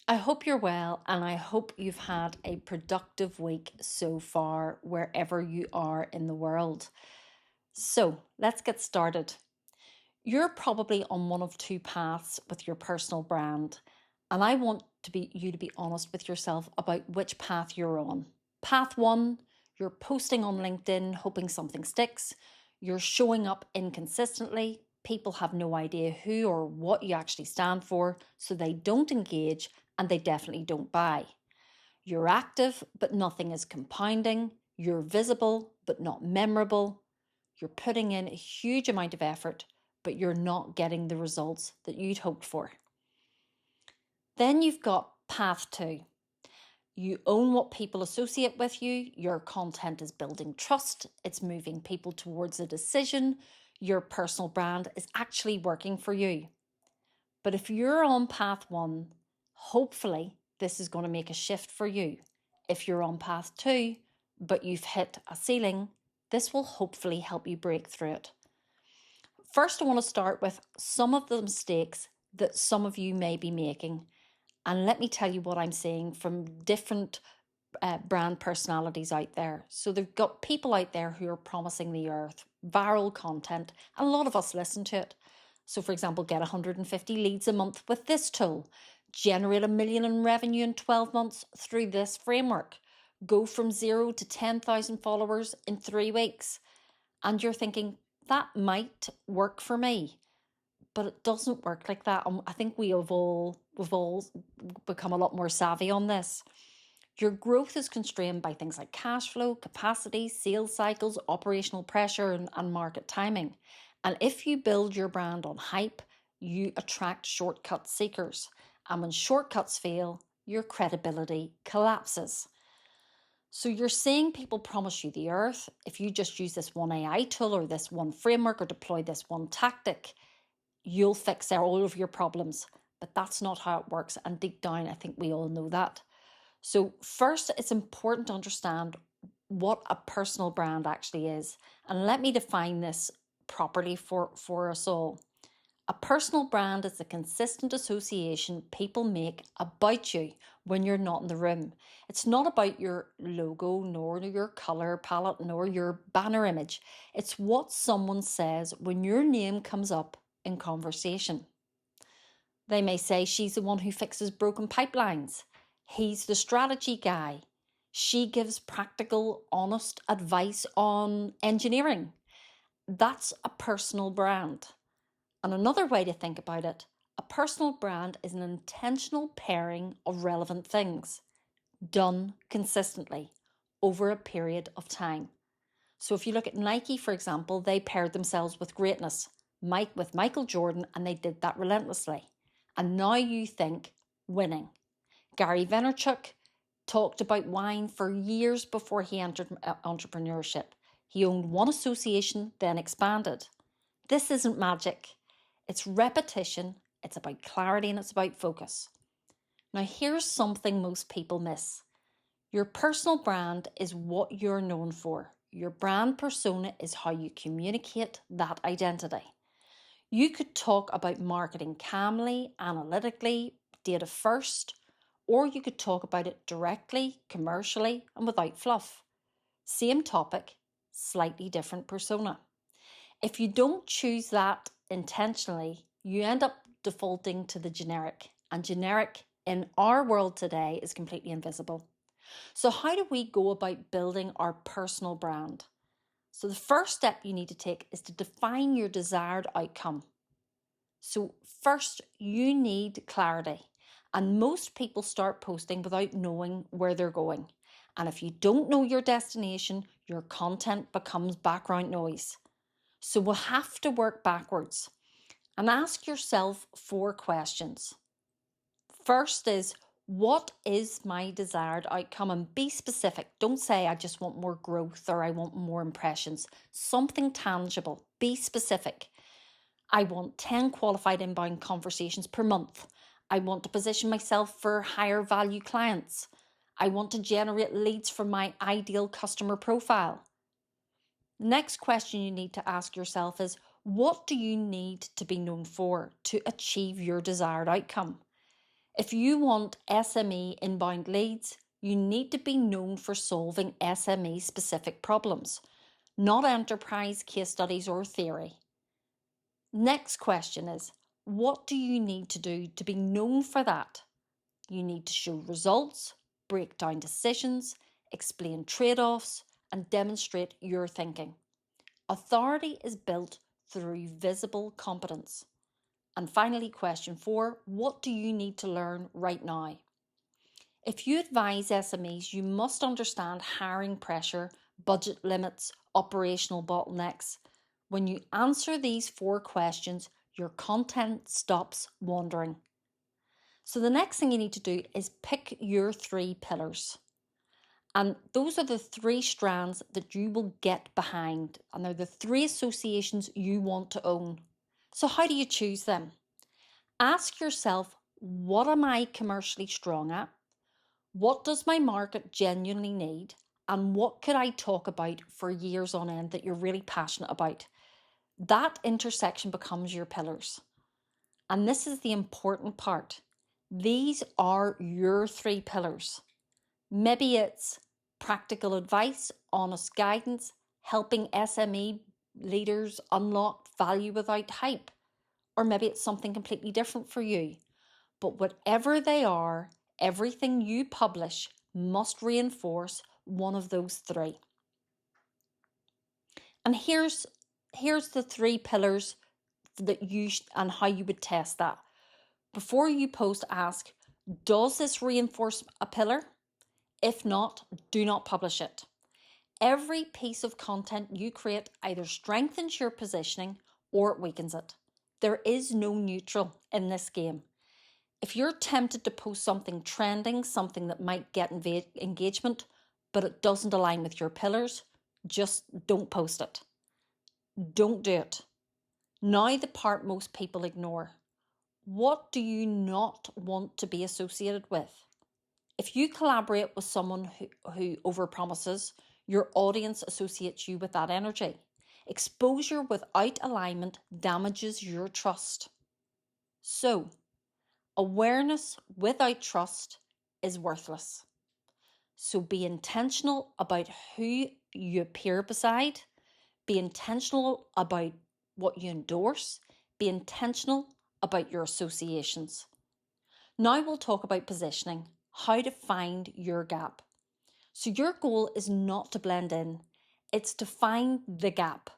I hope you're well and I hope you've had a productive week so far, wherever you are in the world. So let's get started. You're probably on one of two paths with your personal brand, and I want you to be honest with yourself about which path you're on. Path one, you're posting on LinkedIn hoping something sticks, you're showing up inconsistently, people have no idea who or what you actually stand for, so they don't engage and they definitely don't buy. You're active, but nothing is compounding. You're visible, but not memorable. You're putting in a huge amount of effort, but you're not getting the results that you'd hoped for. Then you've got path two. You own what people associate with you. Your content is building trust. It's moving people towards a decision. Your personal brand is actually working for you. But if you're on path one, hopefully this is going to make a shift for you. If you're on path two, but you've hit a ceiling, this will hopefully help you break through it. First, I want to start with some of the mistakes that some of you may be making. And let me tell you what I'm seeing from different brand personalities out there. So they've got people out there who are promising the earth, viral content, and a lot of us listen to it. So for example, get 150 leads a month with this tool, generate $1 million in revenue in 12 months through this framework, go from 0 to 10,000 followers in 3 weeks. And you're thinking, that might work for me, but it doesn't work like that. I think we've all become a lot more savvy on this. Your growth is constrained by things like cash flow, capacity, sales cycles, operational pressure, and market timing. And if you build your brand on hype, you attract shortcut seekers. And when shortcuts fail, your credibility collapses. So you're seeing people promise you the earth. If you just use this one AI tool or this one framework or deploy this one tactic, you'll fix all of your problems. But that's not how it works. And deep down, I think we all know that. So first, it's important to understand what a personal brand actually is. And let me define this properly for us all. A personal brand is a consistent association people make about you when you're not in the room. It's not about your logo, nor your color palette, nor your banner image. It's what someone says when your name comes up in conversation. They may say she's the one who fixes broken pipelines. He's the strategy guy. She gives practical, honest advice on engineering. That's a personal brand. And another way to think about it, a personal brand is an intentional pairing of relevant things done consistently over a period of time. So if you look at Nike, for example, they paired themselves with greatness, with Michael Jordan, and they did that relentlessly. And now you think winning. Gary Vaynerchuk talked about wine for years before he entered entrepreneurship. He owned one association, then expanded. This isn't magic. It's repetition, it's about clarity, and it's about focus. Now, here's something most people miss. Your personal brand is what you're known for. Your brand persona is how you communicate that identity. You could talk about marketing calmly, analytically, data first, or you could talk about it directly, commercially, and without fluff. Same topic, slightly different persona. If you don't choose that intentionally, you end up defaulting to the generic. And generic in our world today is completely invisible. So how do we go about building our personal brand? So the first step you need to take is to define your desired outcome. So first, you need clarity. And most people start posting without knowing where they're going. And if you don't know your destination, your content becomes background noise. So we'll have to work backwards and ask yourself 4 questions. First is, what is my desired outcome? And be specific. Don't say I just want more growth or I want more impressions. Something tangible. Be specific. I want 10 qualified inbound conversations per month. I want to position myself for higher value clients. I want to generate leads from my ideal customer profile. The next question you need to ask yourself is, what do you need to be known for to achieve your desired outcome? If you want SME inbound leads, you need to be known for solving SME specific problems, not enterprise case studies or theory. Next question is, what do you need to do to be known for that? You need to show results, break down decisions, explain trade-offs, and demonstrate your thinking. Authority is built through visible competence. And finally, question 4, what do you need to learn right now? If you advise SMEs, you must understand hiring pressure, budget limits, operational bottlenecks. When you answer these 4 questions, your content stops wandering. So the next thing you need to do is pick your 3 pillars. And those are the 3 strands that you will get behind. And they're the 3 associations you want to own. So how do you choose them? Ask yourself, what am I commercially strong at? What does my market genuinely need? And what could I talk about for years on end that you're really passionate about? That intersection becomes your pillars. And this is the important part. These are your 3 pillars. Maybe it's practical advice, honest guidance, helping SME leaders unlock value without hype. Or maybe it's something completely different for you. But whatever they are, everything you publish must reinforce one of those 3. And here's the 3 pillars that and how you would test that. Before you post, ask, does this reinforce a pillar? If not, do not publish it. Every piece of content you create either strengthens your positioning or it weakens it. There is no neutral in this game. If you're tempted to post something trending, something that might get engagement, but it doesn't align with your pillars, just don't post it. Don't do it. Now the part most people ignore. What do you not want to be associated with? If you collaborate with someone who overpromises, your audience associates you with that energy. Exposure without alignment damages your trust. So, awareness without trust is worthless. So be intentional about who you appear beside. Be intentional about what you endorse. Be intentional about your associations. Now we'll talk about positioning, how to find your gap. So your goal is not to blend in, it's to find the gap.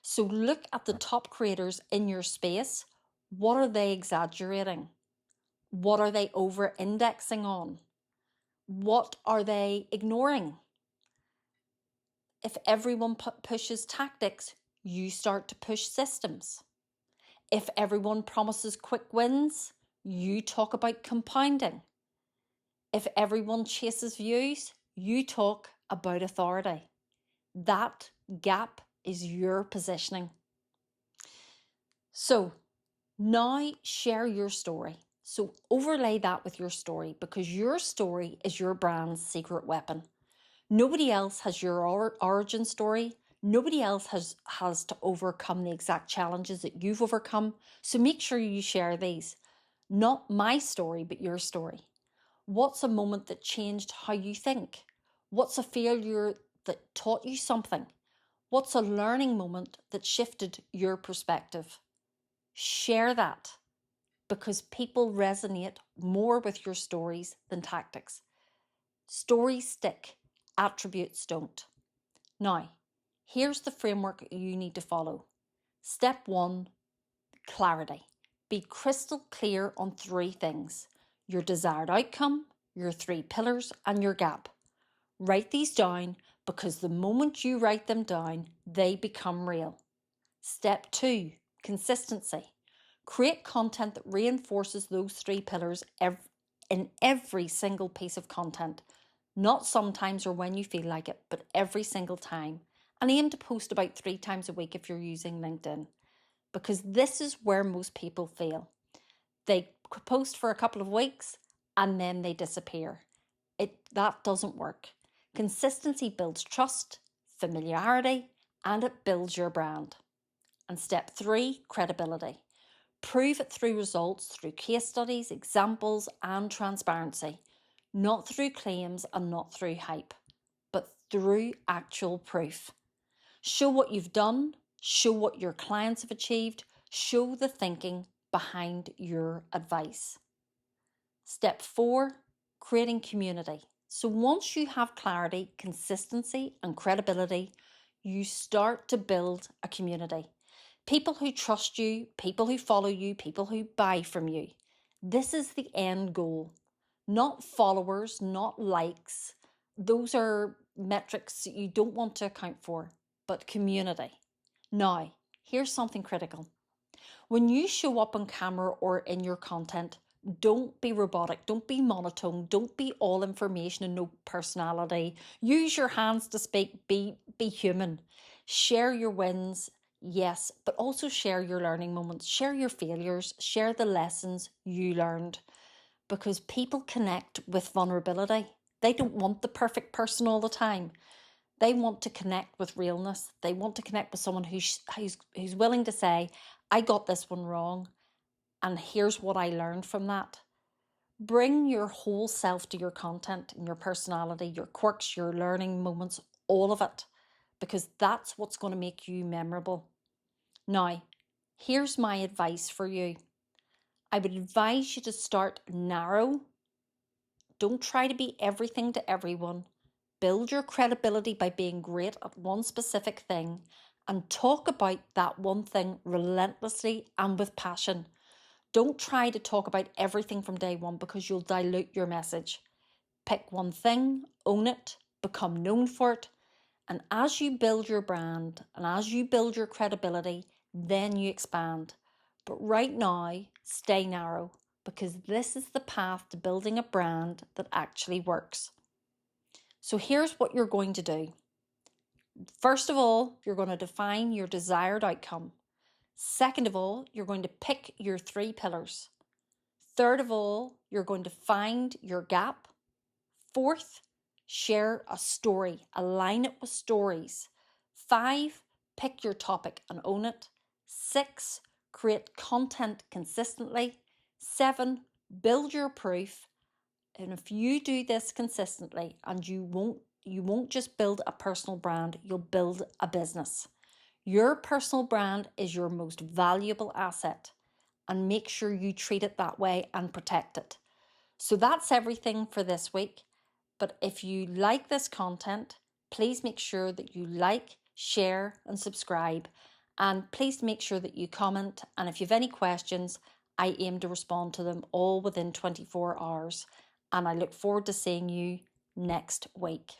So look at the top creators in your space. What are they exaggerating? What are they over-indexing on? What are they ignoring? If everyone pushes tactics, you start to push systems. If everyone promises quick wins, you talk about compounding. If everyone chases views, you talk about authority. That gap is your positioning. So now share your story. So overlay that with your story, because your story is your brand's secret weapon. Nobody else has your origin story. Nobody else has to overcome the exact challenges that you've overcome. So make sure you share these. Not my story, but your story. What's a moment that changed how you think? What's a failure that taught you something? What's a learning moment that shifted your perspective? Share that, because people resonate more with your stories than tactics. Stories stick, attributes don't. Now, here's the framework you need to follow. Step 1, clarity. Be crystal clear on 3 things: your desired outcome, your 3 pillars, and your gap. Write these down, because the moment you write them down, they become real. Step 2, consistency. Create content that reinforces those 3 pillars in every single piece of content. Not sometimes or when you feel like it, but every single time. And aim to post about 3 times a week if you're using LinkedIn, because this is where most people fail. They post for a couple of weeks and then they disappear. That doesn't work. Consistency builds trust, familiarity, and it builds your brand. And step 3, credibility. Prove it through results, through case studies, examples, and transparency. Not through claims and not through hype, but through actual proof. Show what you've done, show what your clients have achieved, show the thinking behind your advice. Step 4, creating community. So once you have clarity, consistency, and credibility, you start to build a community. People who trust you, people who follow you, people who buy from you. This is the end goal. Not followers, not likes. Those are metrics that you don't want to account for, but community. Now, here's something critical. When you show up on camera or in your content, don't be robotic, don't be monotone, don't be all information and no personality. Use your hands to speak, be human. Share your wins, yes, but also share your learning moments, share your failures, share the lessons you learned, because people connect with vulnerability. They don't want the perfect person all the time. They want to connect with realness. They want to connect with someone who's willing to say, I got this one wrong, and here's what I learned from that. Bring your whole self to your content and your personality, your quirks, your learning moments, all of it, because that's what's going to make you memorable. Now, here's my advice for you. I would advise you to start narrow. Don't try to be everything to everyone. Build your credibility by being great at one specific thing and talk about that one thing relentlessly and with passion. Don't try to talk about everything from day one because you'll dilute your message. Pick one thing, own it, become known for it, and as you build your brand and as you build your credibility, then you expand. But right now, stay narrow because this is the path to building a brand that actually works. So here's what you're going to do. First of all, you're going to define your desired outcome. Second of all, you're going to pick your 3 pillars. Third of all, you're going to find your gap. Fourth, share a story, align it with stories. 5, pick your topic and own it. 6, create content consistently. 7, build your proof. And if you do this consistently, and you won't just build a personal brand, you'll build a business. Your personal brand is your most valuable asset, and make sure you treat it that way and protect it. So that's everything for this week. But if you like this content, please make sure that you like, share, and subscribe. And please make sure that you comment. And if you have any questions, I aim to respond to them all within 24 hours. And I look forward to seeing you next week.